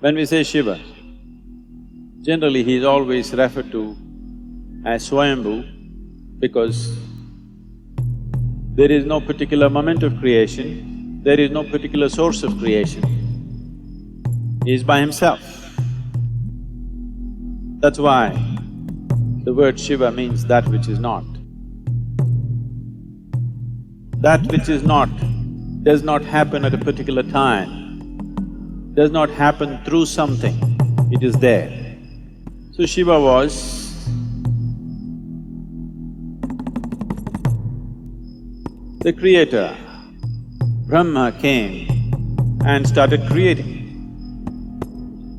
When we say Shiva, generally he is always referred to as Swayambhu because there is no particular moment of creation, there is no particular source of creation. He is by himself. That's why the word Shiva means that which is not. That which is not does not happen at a particular time, does not happen through something, it is there. So Shiva was the creator. Brahma came and started creating.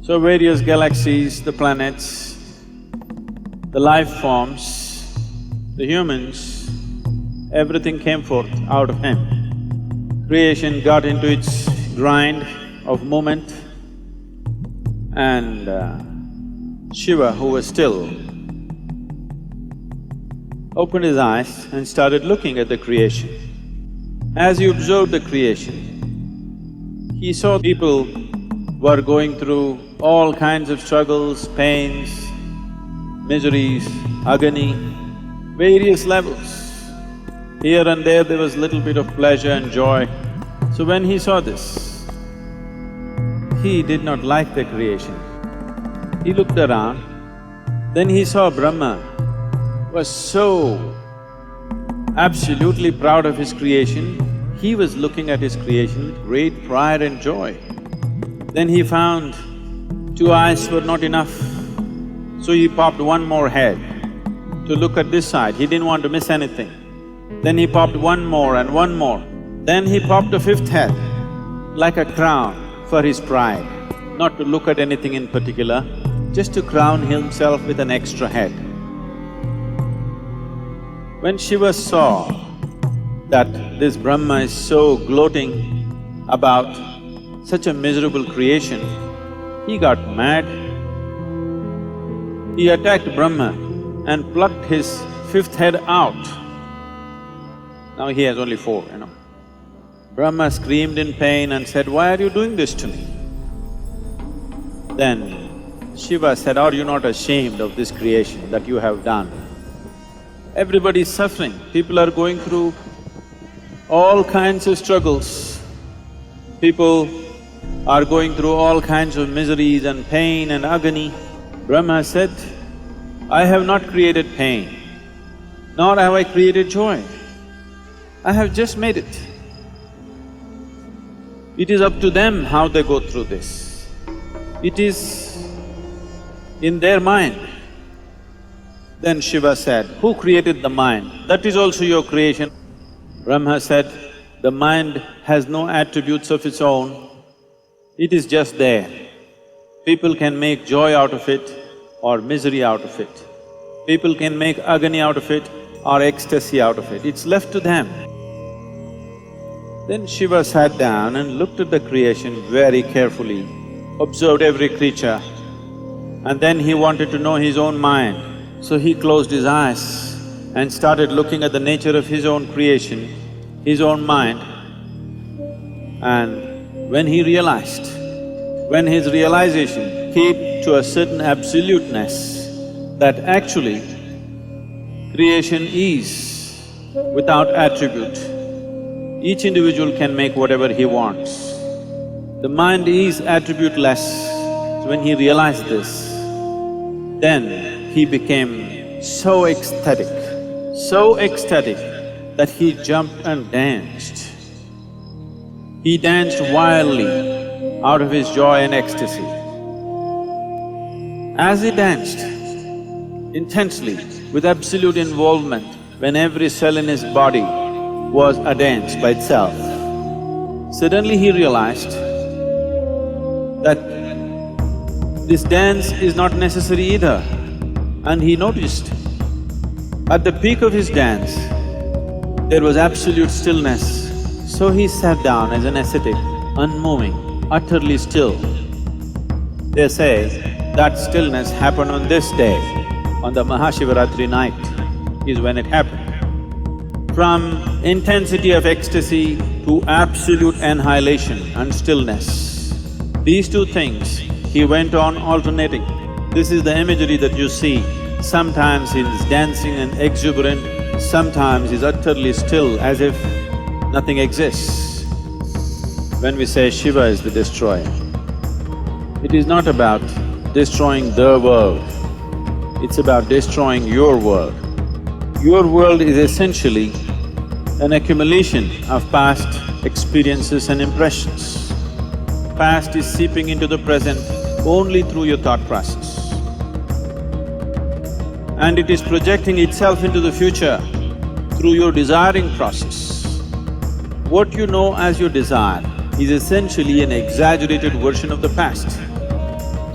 So various galaxies, the planets, the life forms, the humans, everything came forth out of him. Creation got into its grind of movement and Shiva, who was still, opened his eyes and started looking at the creation. As he observed the creation, he saw people were going through all kinds of struggles, pains, miseries, agony, various levels. Here and there was little bit of pleasure and joy. So when he saw this, he did not like the creation. He looked around, then he saw Brahma was so absolutely proud of his creation, he was looking at his creation with great pride and joy. Then he found two eyes were not enough, so he popped one more head to look at this side, he didn't want to miss anything. Then he popped one more and one more. Then he popped a fifth head, like a crown for his pride, not to look at anything in particular, just to crown himself with an extra head. When Shiva saw that this Brahma is so gloating about such a miserable creation, he got mad. He attacked Brahma and plucked his fifth head out. Now he has only four, you know. Brahma screamed in pain and said, "Why are you doing this to me?" Then Shiva said, "Are you not ashamed of this creation that you have done? Everybody is suffering, people are going through all kinds of struggles. People are going through all kinds of miseries and pain and agony." Brahma said, "I have not created pain, nor have I created joy. I have just made it. It is up to them how they go through this. It is in their mind." Then Shiva said, "Who created the mind? That is also your creation." Brahma said, "The mind has no attributes of its own, it is just there. People can make joy out of it or misery out of it. People can make agony out of it or ecstasy out of it, it's left to them." Then Shiva sat down and looked at the creation very carefully, observed every creature, and then he wanted to know his own mind. So he closed his eyes and started looking at the nature of his own creation, his own mind. And when he realized, when his realization came to a certain absoluteness that actually creation is without attribute, each individual can make whatever he wants. The mind is attributeless. So when he realized this, then he became so ecstatic that he jumped and danced. He danced wildly out of his joy and ecstasy. As he danced intensely, with absolute involvement, when every cell in his body was a dance by itself, suddenly he realized that this dance is not necessary either. And he noticed, at the peak of his dance, there was absolute stillness. So he sat down as an ascetic, unmoving, utterly still. They say that stillness happened on this day, on the Mahashivaratri night is when it happened. From intensity of ecstasy to absolute annihilation and stillness, these two things he went on alternating. This is the imagery that you see. Sometimes he's dancing and exuberant, sometimes he's utterly still as if nothing exists. When we say Shiva is the destroyer, it is not about destroying the world, it's about destroying your world. Your world is essentially an accumulation of past experiences and impressions. Past is seeping into the present only through your thought process. And it is projecting itself into the future through your desiring process. What you know as your desire is essentially an exaggerated version of the past.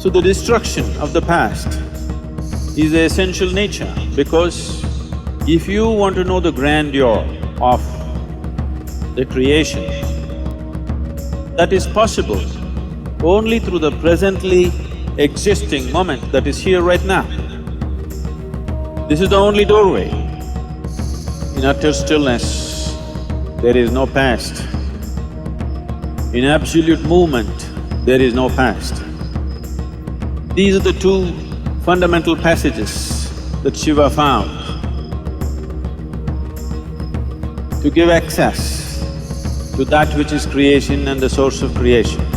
So the destruction of the past is the essential nature, because if you want to know the grandeur of the creation, that is possible only through the presently existing moment that is here right now. This is the only doorway. In utter stillness, there is no past. In absolute movement, there is no past. These are the two fundamental passages that Shiva found to give access to that which is creation and the source of creation.